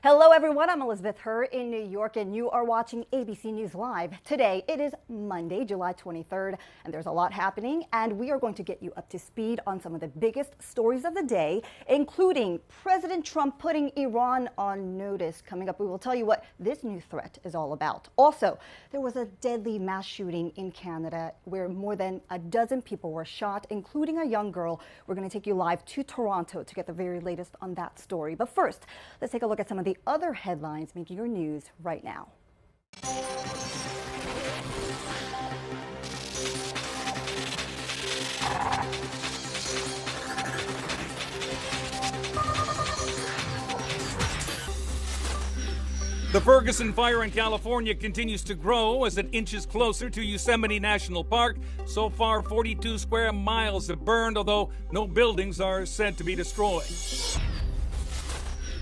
Hello everyone, I'm Elizabeth Herr in New York and you are watching ABC News Live. Today it is Monday, July 23rd, and there's a lot happening, and we are going to get you up to speed on some of the biggest stories of the day, including President Trump putting Iran on notice. Coming up, we will tell you what this new threat is all about. Also, there was a deadly mass shooting in Canada where more than a dozen people were shot, including a young girl. We're going to take you live to Toronto to get the very latest on that story. But first, let's take a look at some of the other headlines making your news right now. The Ferguson fire in California continues to grow as it inches closer to Yosemite National Park. So far, 42 square miles have burned, although no buildings are said to be destroyed.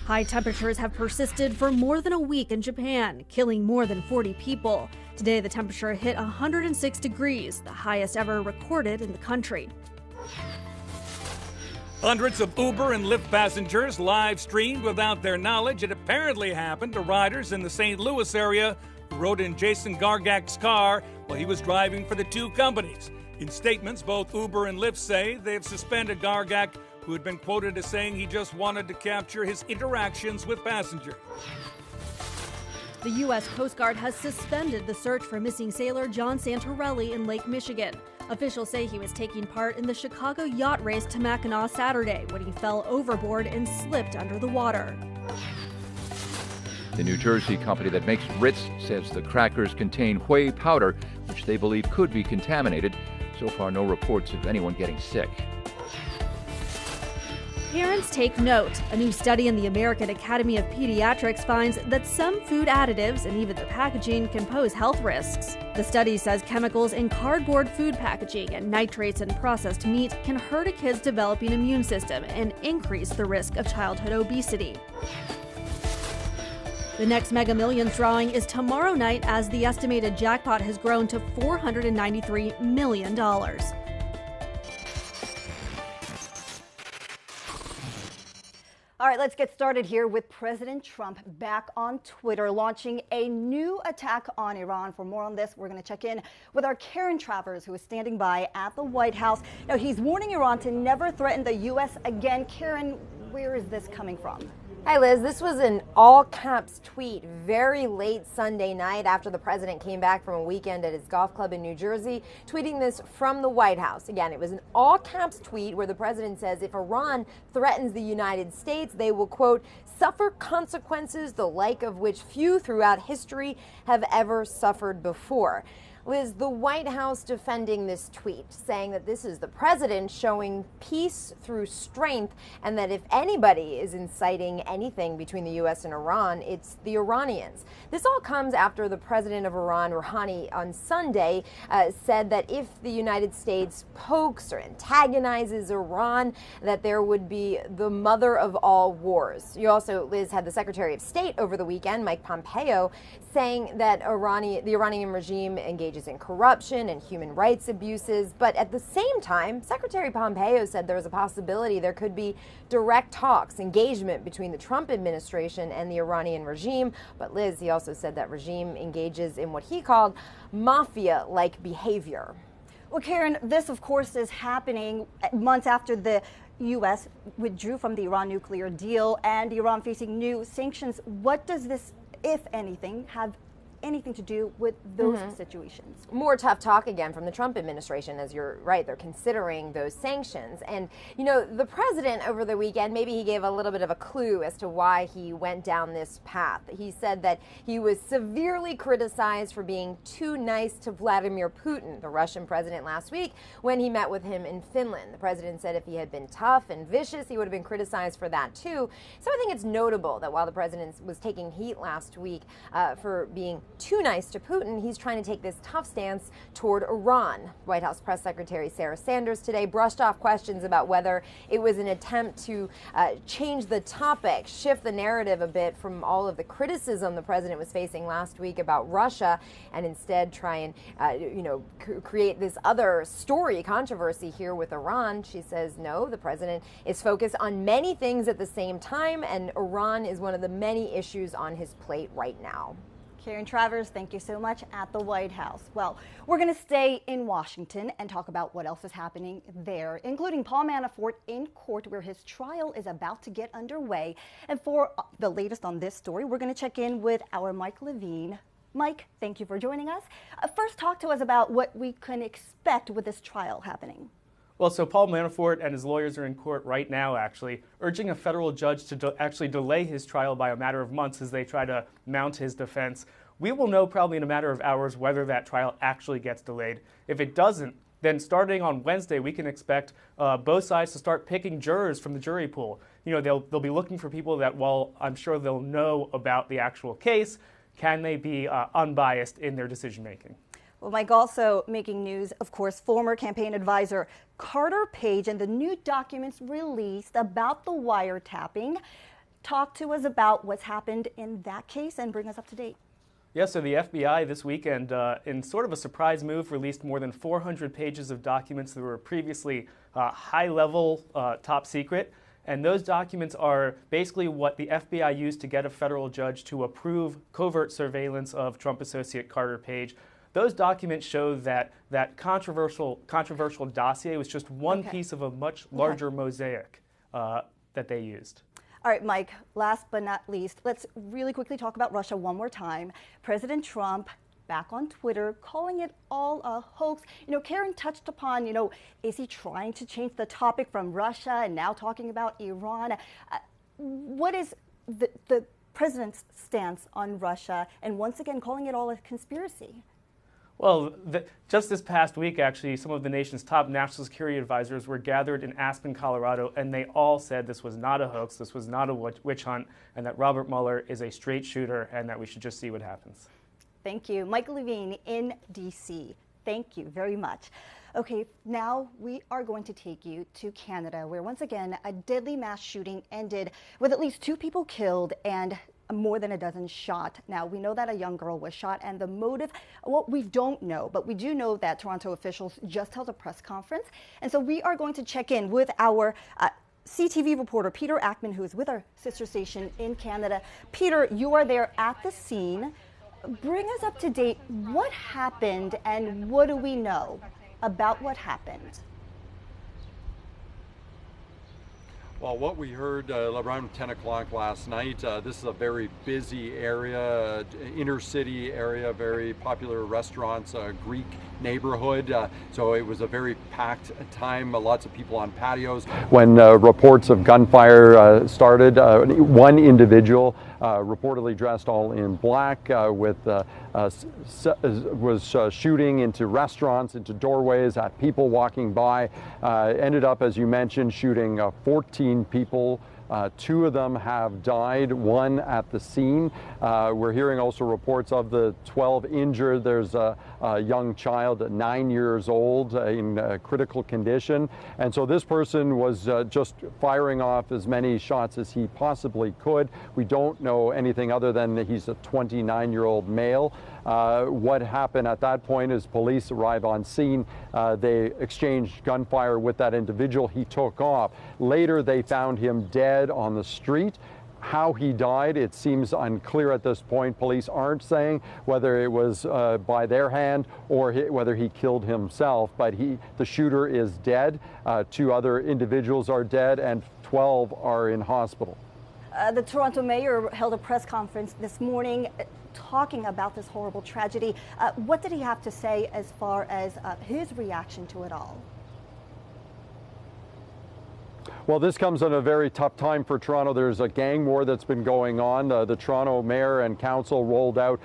High temperatures have persisted for more than a week in Japan, killing more than 40 people. Today, the temperature hit 106 degrees, the highest ever recorded in the country. Hundreds of Uber and Lyft passengers live streamed without their knowledge. It apparently happened to riders in the St. Louis area who rode in Jason Gargak's car while he was driving for the two companies. In statements, both Uber and Lyft say they have suspended Gargak, who had been quoted as saying he just wanted to capture his interactions with passengers. The U.S. Coast Guard has suspended the search for missing sailor John Santorelli in Lake Michigan. Officials say he was taking part in the Chicago yacht race to Mackinac Saturday when he fell overboard and slipped under the water. The New Jersey company that makes Ritz says the crackers contain whey powder, which they believe could be contaminated. So far, no reports of anyone getting sick. Parents take note. A new study in the American Academy of Pediatrics finds that some food additives and even the packaging can pose health risks. The study says chemicals in cardboard food packaging and nitrates in processed meat can hurt a kid's developing immune system and increase the risk of childhood obesity. The next Mega Millions drawing is tomorrow night as the estimated jackpot has grown to $493 million. All right, let's get started here with President Trump back on Twitter, launching a new attack on Iran. For more on this, we're going to check in with our Karen Travers, who is standing by at the White House. Now, he's warning Iran to never threaten the U.S. again. Karen, where is this coming from? Hi, Liz. This was an all-caps tweet very late Sunday night after the president came back from a weekend at his golf club in New Jersey, tweeting this from the White House. Again, it was an all-caps tweet where the president says if Iran threatens the United States, they will, quote, suffer consequences the like of which few throughout history have ever suffered before. Liz, the White House defending this tweet, saying that this is the president showing peace through strength, and that if anybody is inciting anything between the U.S. and Iran, it's the Iranians. This all comes after the president of Iran, Rouhani, on Sunday said that if the United States pokes or antagonizes Iran, that there would be the mother of all wars. You also, Liz, had the Secretary of State over the weekend, Mike Pompeo, saying that the Iranian regime engages in corruption and human rights abuses. But at the same time, Secretary Pompeo said there was a possibility there could be direct talks, engagement between the Trump administration and the Iranian regime. But Liz, he also said that regime engages in what he called mafia-like behavior. Well, Karen, this, of course, is happening months after the U.S. withdrew from the Iran nuclear deal and Iran facing new sanctions. What does this, if anything, have anything to do with those situations? More tough talk again from the Trump administration, as you're right, they're considering those sanctions. And, you know, the president over the weekend, maybe he gave a little bit of a clue as to why he went down this path. He said that he was severely criticized for being too nice to Vladimir Putin, the Russian president, last week when he met with him in Finland. The president said if he had been tough and vicious, he would have been criticized for that too. So I think it's notable that while the president was taking heat last week for being too nice to Putin, he's trying to take this tough stance toward Iran. White House Press Secretary Sarah Sanders today brushed off questions about whether it was an attempt to change the topic, shift the narrative a bit from all of the criticism the president was facing last week about Russia, and instead try and create this other story, controversy here with Iran. She says no, the president is focused on many things at the same time, and Iran is one of the many issues on his plate right now. Karen Travers, thank you so much at the White House. Well, we're going to stay in Washington and talk about what else is happening there, including Paul Manafort in court, where his trial is about to get underway. And for the latest on this story, we're going to check in with our Mike Levine. Mike, thank you for joining us. First, talk to us about what we can expect with this trial happening. Well, so Paul Manafort and his lawyers are in court right now, actually, urging a federal judge to actually delay his trial by a matter of months as they try to mount his defense. We will know probably in a matter of hours whether that trial actually gets delayed. If it doesn't, then starting on Wednesday, we can expect both sides to start picking jurors from the jury pool. They'll be looking for people that, while I'm sure they'll know about the actual case, can they be unbiased in their decision making? Well, Mike, also making news, of course, former campaign advisor Carter Page and the new documents released about the wiretapping. Talk to us about what's happened in that case and bring us up to date. Yeah, so the FBI this weekend, in sort of a surprise move, released more than 400 pages of documents that were previously high-level, top secret. And those documents are basically what the FBI used to get a federal judge to approve covert surveillance of Trump associate Carter Page. Those documents show that that controversial dossier was just one piece of a much larger mosaic that they used. All right, Mike, last but not least, let's really quickly talk about Russia one more time. President Trump back on Twitter calling it all a hoax. Karen touched upon, is he trying to change the topic from Russia and now talking about Iran? What is the president's stance on Russia and once again calling it all a conspiracy? Well, just this past week, actually, some of the nation's top national security advisors were gathered in Aspen, Colorado, and they all said this was not a hoax, this was not a witch hunt, and that Robert Mueller is a straight shooter and that we should just see what happens. Thank you. Michael Levine in D.C. Thank you very much. Okay, now we are going to take you to Canada, where once again a deadly mass shooting ended with at least 2 people killed and more than a dozen shot. Now, we know that a young girl was shot, and the motive, well, we don't know, but we do know that Toronto officials just held a press conference. And so we are going to check in with our CTV reporter, Peter Ackman, who is with our sister station in Canada. Peter, you are there at the scene. Bring us up to date. What happened and what do we know about what happened? Well, what we heard around 10 o'clock last night, this is a very busy area, inner city area, very popular restaurants, Greek neighborhood. So it was a very packed time, lots of people on patios. When reports of gunfire started, one individual reportedly dressed all in black was shooting into restaurants, into doorways, at people walking by. Ended up, as you mentioned, shooting 14 people. 2 of them have died, 1 at the scene. We're hearing also reports of the 12 injured. There's a young child at 9 years old in critical condition. And so this person was just firing off as many shots as he possibly could. We don't know anything other than that he's a 29-year-old male. What happened at that point is police arrive on scene. They exchanged gunfire with that individual. He took off. Later, they found him dead on the street. How he died, it seems unclear at this point. Police aren't saying whether it was by their hand or whether he killed himself, but the shooter is dead. 2 other individuals are dead and 12 are in hospital. The Toronto mayor held a press conference this morning talking about this horrible tragedy. What did he have to say as far as his reaction to it all? Well, this comes at a very tough time for Toronto. There's a gang war that's been going on. The Toronto mayor and council rolled out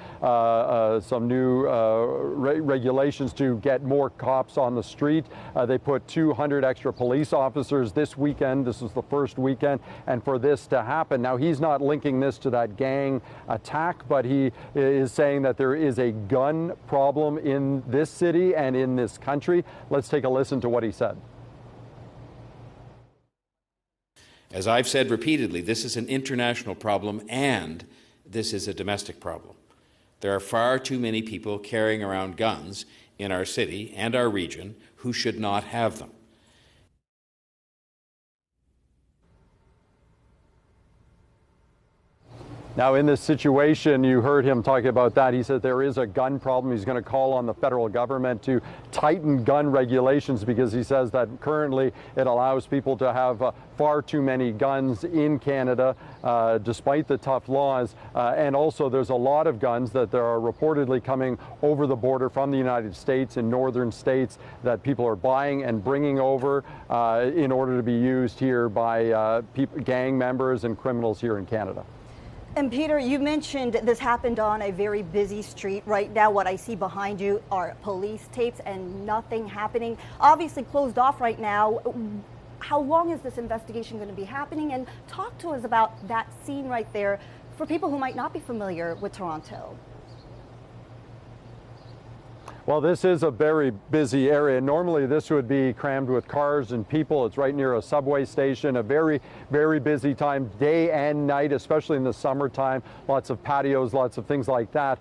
some new regulations to get more cops on the street. They put 200 extra police officers this weekend. This is the first weekend, and for this to happen. Now, he's not linking this to that gang attack, but he is saying that there is a gun problem in this city and in this country. Let's take a listen to what he said. As I've said repeatedly, this is an international problem and this is a domestic problem. There are far too many people carrying around guns in our city and our region who should not have them. Now, in this situation, you heard him talking about that. He said there is a gun problem. He's going to call on the federal government to tighten gun regulations because he says that currently it allows people to have far too many guns in Canada, despite the tough laws. And also, there's a lot of guns that there are reportedly coming over the border from the United States in northern states that people are buying and bringing over in order to be used here by gang members and criminals here in Canada. And Peter, you mentioned this happened on a very busy street. Right now, what I see behind you are police tapes and nothing happening. Obviously closed off right now. How long is this investigation going to be happening? And talk to us about that scene right there for people who might not be familiar with Toronto. Well, this is a very busy area. Normally this would be crammed with cars and people. It's right near a subway station, a very, very busy time, day and night, especially in the summertime. Lots of patios, lots of things like that.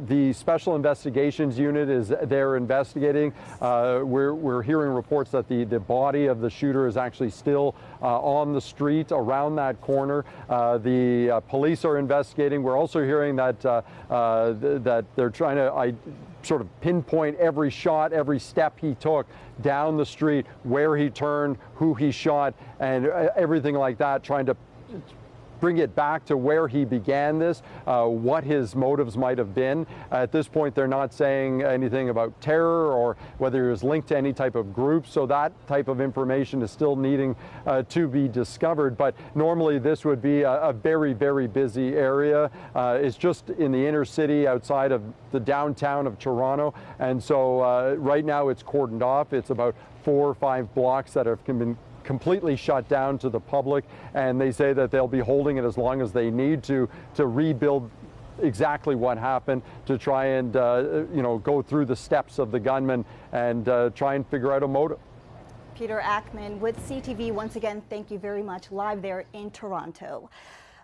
The Special Investigations Unit is there investigating. We're hearing reports that the body of the shooter is actually still on the street around that corner. The police are investigating. We're also hearing that that they're trying to sort of pinpoint every shot, every step he took down the street, where he turned, who he shot, and everything like that, trying to bring it back to where he began this, what his motives might have been. At this point, they're not saying anything about terror or whether he was linked to any type of group, so that type of information is still needing to be discovered. But normally this would be a very, very busy area. It's just in the inner city outside of the downtown of Toronto, and so right now it's cordoned off. It's about 4 or 5 blocks that have been completely shut down to the public, and they say that they'll be holding it as long as they need to rebuild exactly what happened, to try and go through the steps of the gunman and try and figure out a motive. Peter Ackman with CTV. Once again, thank you very much, live there in Toronto.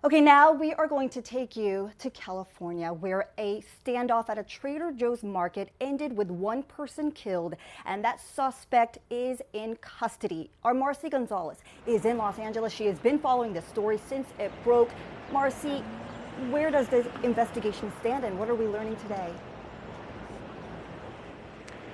Okay, now we are going to take you to California, where a standoff at a Trader Joe's market ended with 1 person killed, and that suspect is in custody. Our Marcy Gonzalez is in Los Angeles. She has been following this story since it broke. Marcy, where does this investigation stand, and what are we learning today?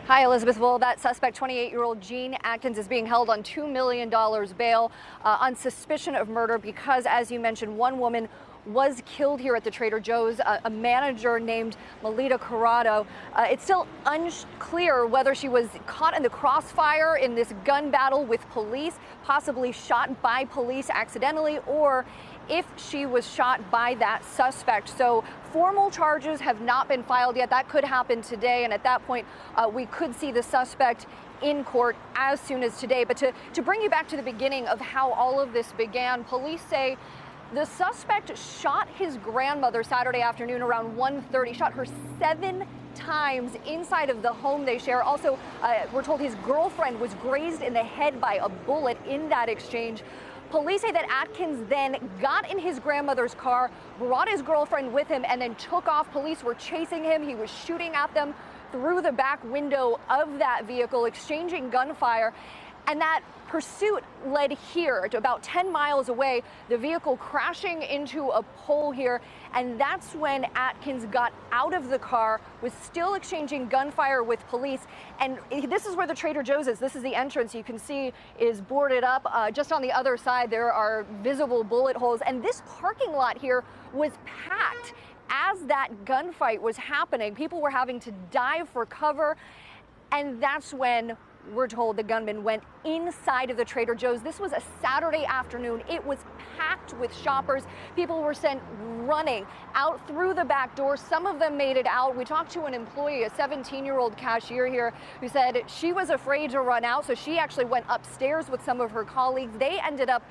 Hi, Elizabeth. Well, that suspect, 28-year-old Gene Atkins, is being held on $2 million bail on suspicion of murder because, as you mentioned, one woman was killed here at the Trader Joe's, a manager named Melita Corrado. It's still unclear whether she was caught in the crossfire in this gun battle with police, possibly shot by police accidentally, or if she was shot by that suspect. So formal charges have not been filed yet. That could happen today, and at that point, we could see the suspect in court as soon as today. But to bring you back to the beginning of how all of this began, police say the suspect shot his grandmother Saturday afternoon around 1:30, shot her 7 times inside of the home they share. Also, we're told his girlfriend was grazed in the head by a bullet in that exchange. Police say that Atkins then got in his grandmother's car, brought his girlfriend with him, and then took off. Police were chasing him. He was shooting at them through the back window of that vehicle, exchanging gunfire. And that pursuit led here to about 10 miles away, the vehicle crashing into a pole here. And that's when Atkins got out of the car, was still exchanging gunfire with police. And this is where the Trader Joe's is. This is the entrance you can see is boarded up. Just on the other side, there are visible bullet holes. And this parking lot here was packed as that gunfight was happening. People were having to dive for cover. And that's when we're told the gunman went inside of the Trader Joe's. This was a Saturday afternoon. It was packed with shoppers. People were sent running out through the back door. Some of them made it out. We talked to an employee, a 17-year-old cashier here, who said she was afraid to run out, so she actually went upstairs with some of her colleagues. They ended up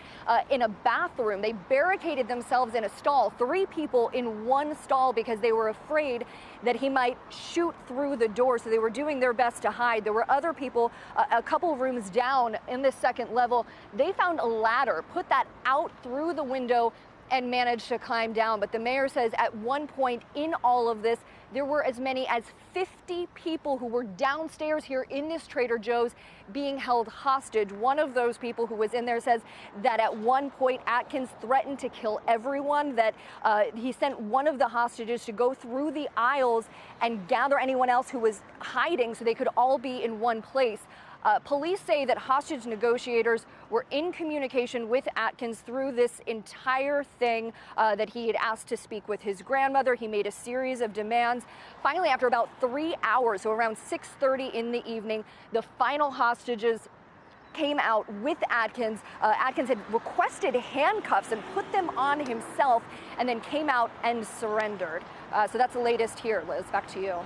in a bathroom. They barricaded themselves in a stall, 3 people in one stall, because they were afraid that he might shoot through the door, so they were doing their best to hide. There were other people a couple rooms down in the second level. They found a ladder, put that out through the window, and managed to climb down. But the mayor says at one point in all of this, there were as many as 50 people who were downstairs here in this Trader Joe's being held hostage. One of those people who was in there says that at one point Atkins threatened to kill everyone, that he sent one of the hostages to go through the aisles and gather anyone else who was hiding so they could all be in one place. Police say that hostage negotiators were in communication with Atkins through this entire thing, that he had asked to speak with his grandmother. He made a series of demands. Finally, after about 3 hours, so around 6:30 in the evening, the final hostages came out with Atkins. Atkins had requested handcuffs and put them on himself, and then came out and surrendered. So that's the latest here. Liz, back to you.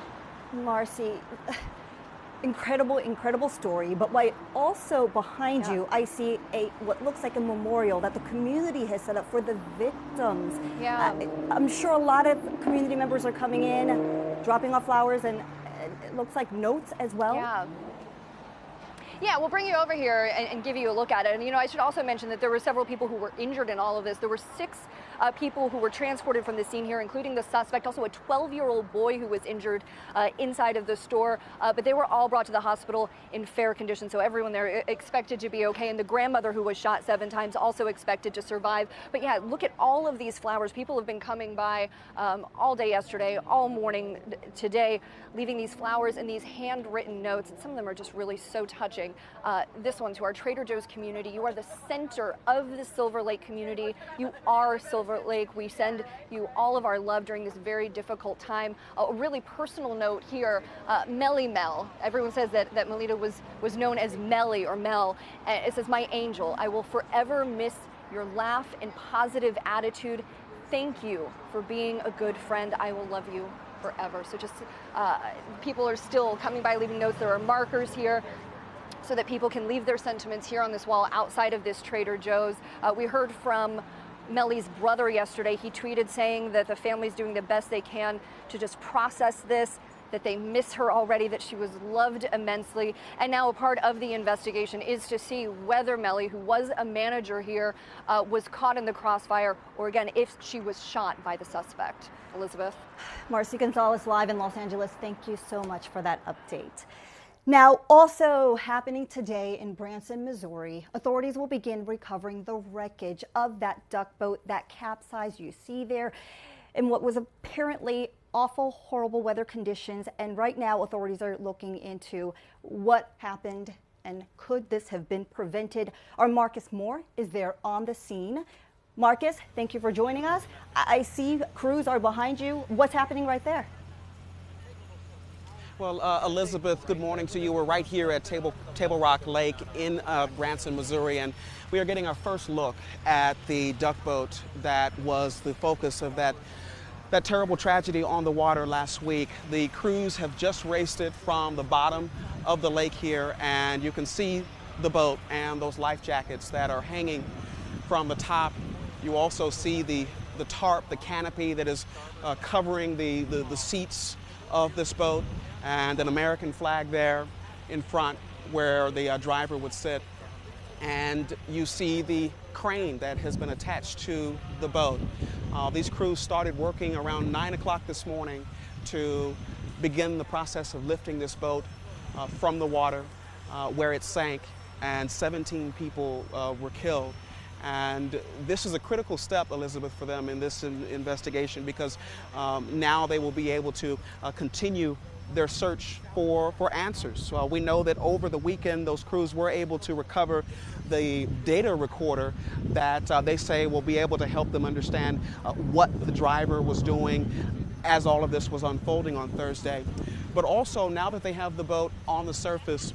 Marcy, incredible story. But right also behind you, I see what looks like a memorial that the community has set up for the victims. Yeah. I'm sure a lot of community members are coming in, dropping off flowers, and it looks like notes as well. Yeah. Yeah, we'll bring you over here and give you a look at it. And, you know, I should also mention that there were several people who were injured in all of this. There were 6 people who were transported from the scene here, including the suspect, also a 12-year-old boy who was injured inside of the store. But they were all brought to the hospital in fair condition, so everyone there expected to be okay. And the grandmother, who was shot 7 times, also expected to survive. But yeah, look at all of these flowers. People have been coming by all day yesterday, all morning today, leaving these flowers and these handwritten notes. And some of them are just really so touching. This one, to our Trader Joe's community: you are the center of the Silver Lake community. You are Silver Lake. We send you all of our love during this very difficult time. A really personal note here, Melly Mel. Everyone says that Melita was known as Melly or Mel. It says, "My angel, I will forever miss your laugh and positive attitude. Thank you for being a good friend. I will love you forever." So just people are still coming by, leaving notes. There are markers here so that people can leave their sentiments here on this wall outside of this Trader Joe's. We heard from Melly's brother yesterday. He tweeted saying that the family's doing the best they can to just process this, that they miss her already, that she was loved immensely. And now a part of the investigation is to see whether Melly, who was a manager here, was caught in the crossfire, or again, if she was shot by the suspect. Elizabeth. Marcy Gonzalez, live in Los Angeles. Thank you so much for that update. Now, also happening today in Branson, Missouri, authorities will begin recovering the wreckage of that duck boat that capsized you see there in what was apparently awful, horrible weather conditions. And right now, authorities are looking into what happened and could this have been prevented. Our Marcus Moore is there on the scene. Marcus, thank you for joining us. I see crews are behind you. What's happening right there? Well, Elizabeth, good morning to you. We're right here at Table Rock Lake in Branson, Missouri, and we are getting our first look at the duck boat that was the focus of that terrible tragedy on the water last week. The crews have just raced it from the bottom of the lake here, and you can see the boat and those life jackets that are hanging from the top. You also see the tarp, the canopy that is covering the seats of this boat, and an American flag there in front where the driver would sit. And you see the crane that has been attached to the boat. These crews started working around 9 o'clock this morning to begin the process of lifting this boat from the water where it sank, and 17 people were killed. And this is a critical step, Elizabeth, for them in this investigation, because now they will be able to continue their search for answers. We know that over the weekend, those crews were able to recover the data recorder that they say will be able to help them understand what the driver was doing as all of this was unfolding on Thursday. But also, now that they have the boat on the surface,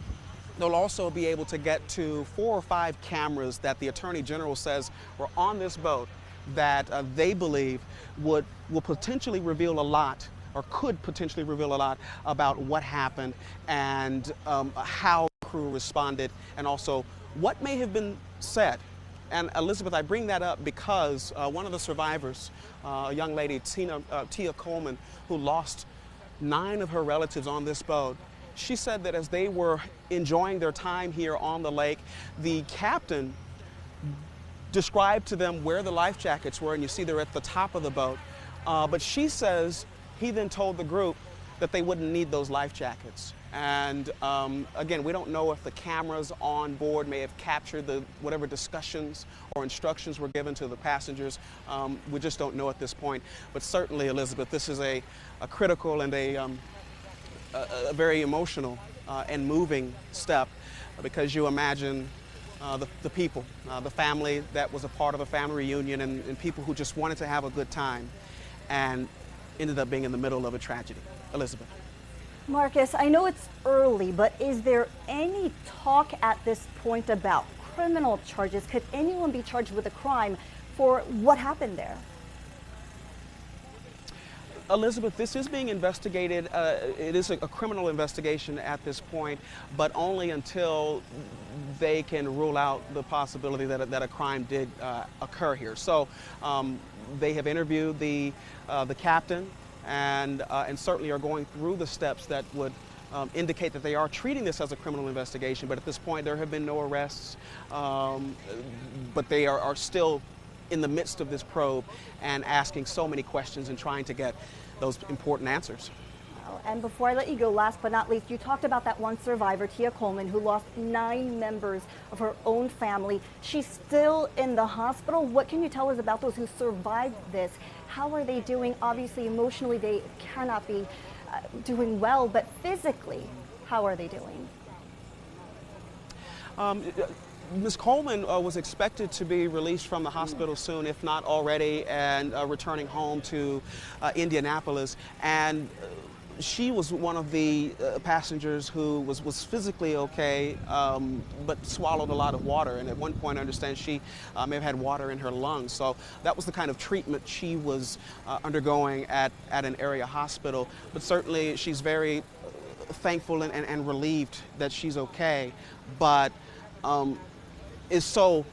They'll also be able to get to 4 or 5 cameras that the Attorney General says were on this boat that they believe will potentially reveal a lot, or could potentially reveal a lot about what happened and how the crew responded, and also what may have been said. And Elizabeth, I bring that up because one of the survivors, a young lady, Tia Coleman, who lost 9 of her relatives on this boat, she said that as they were enjoying their time here on the lake, the captain described to them where the life jackets were, and you see they're at the top of the boat. But she says he then told the group that they wouldn't need those life jackets. And again, we don't know if the cameras on board may have captured whatever discussions or instructions were given to the passengers. We just don't know at this point. But certainly, Elizabeth, this is a critical and a very emotional and moving step, because you imagine the people, the family that was a part of a family reunion, and people who just wanted to have a good time and ended up being in the middle of a tragedy. Elizabeth. Marcus, I know it's early, but is there any talk at this point about criminal charges? Could anyone be charged with a crime for what happened there? Elizabeth, this is being investigated. It is a criminal investigation at this point, but only until they can rule out the possibility that a crime did occur here. So they have interviewed the captain, and certainly are going through the steps that would indicate that they are treating this as a criminal investigation. But at this point, there have been no arrests, but they are still in the midst of this probe and asking so many questions and trying to get those important answers. And before I let you go, last but not least, you talked about that one survivor, Tia Coleman, who lost 9 members of her own family. She's still in the hospital. What can you tell us about those who survived this? How are they doing? Obviously, emotionally, they cannot be doing well, but physically, how are they doing? Ms. Coleman was expected to be released from the hospital soon, if not already, and returning home to Indianapolis. And she was one of the passengers who was physically okay, but swallowed a lot of water. And at one point, I understand she may have had water in her lungs. So that was the kind of treatment she was undergoing at an area hospital. But certainly, she's very thankful and relieved that she's okay. But is so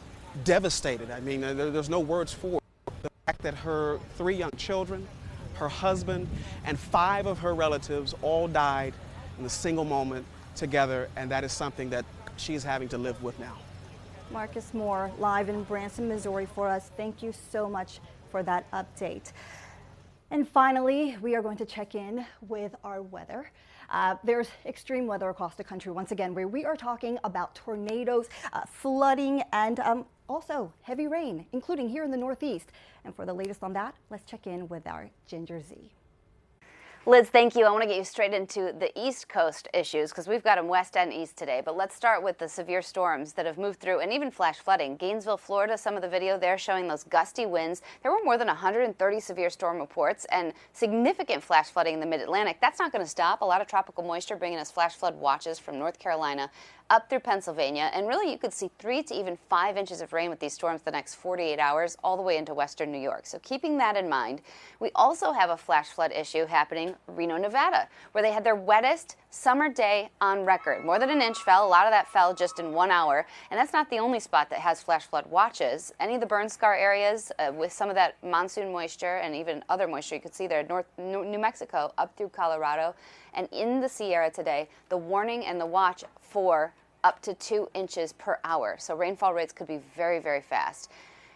devastated. I mean, there's no words for it. The fact that her 3 young children, her husband, and 5 of her relatives all died in a single moment together, and that is something that she's having to live with now. Marcus Moore, live in Branson, Missouri for us. Thank you so much for that update. And finally, we are going to check in with our weather. There's extreme weather across the country once again, where we are talking about tornadoes, flooding, and also heavy rain, including here in the Northeast. And for the latest on that, let's check in with our Ginger Z. Liz, thank you. I want to get you straight into the East Coast issues because we've got them west and east today. But let's start with the severe storms that have moved through and even flash flooding. Gainesville, Florida, some of the video there showing those gusty winds. There were more than 130 severe storm reports and significant flash flooding in the mid-Atlantic. That's not going to stop. A lot of tropical moisture bringing us flash flood watches from North Carolina up through Pennsylvania. And really, you could see 3 to even 5 inches of rain with these storms the next 48 hours all the way into western New York. So keeping that in mind, we also have a flash flood issue happening Reno, Nevada, where they had their wettest summer day on record. More than an inch fell. A lot of that fell just in 1 hour. And that's not the only spot that has flash flood watches. Any of the burn scar areas with some of that monsoon moisture and even other moisture you could see there, New Mexico up through Colorado. And in the Sierra today, the warning and the watch for up to 2 inches per hour. So rainfall rates could be very, very fast.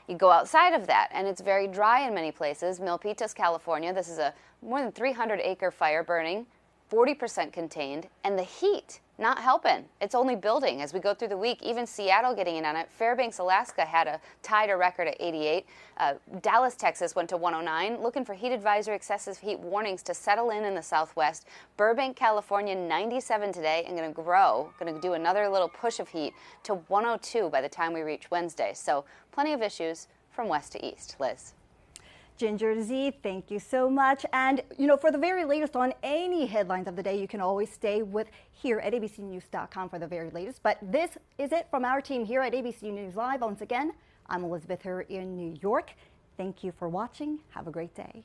You go outside of that, and it's very dry in many places. Milpitas, California, this is a more than 300-acre fire burning, 40% contained, and the heat not helping. It's only building as we go through the week. Even Seattle getting in on it. Fairbanks, Alaska tied a record at 88. Dallas, Texas went to 109. Looking for heat advisory, excessive heat warnings to settle in the southwest. Burbank, California, 97 today and going to do another little push of heat to 102 by the time we reach Wednesday. So plenty of issues from west to east. Liz. Ginger Z, thank you so much. And, for the very latest on any headlines of the day, you can always stay with here at abcnews.com for the very latest. But this is it from our team here at ABC News Live. Once again, I'm Elizabeth here in New York. Thank you for watching. Have a great day.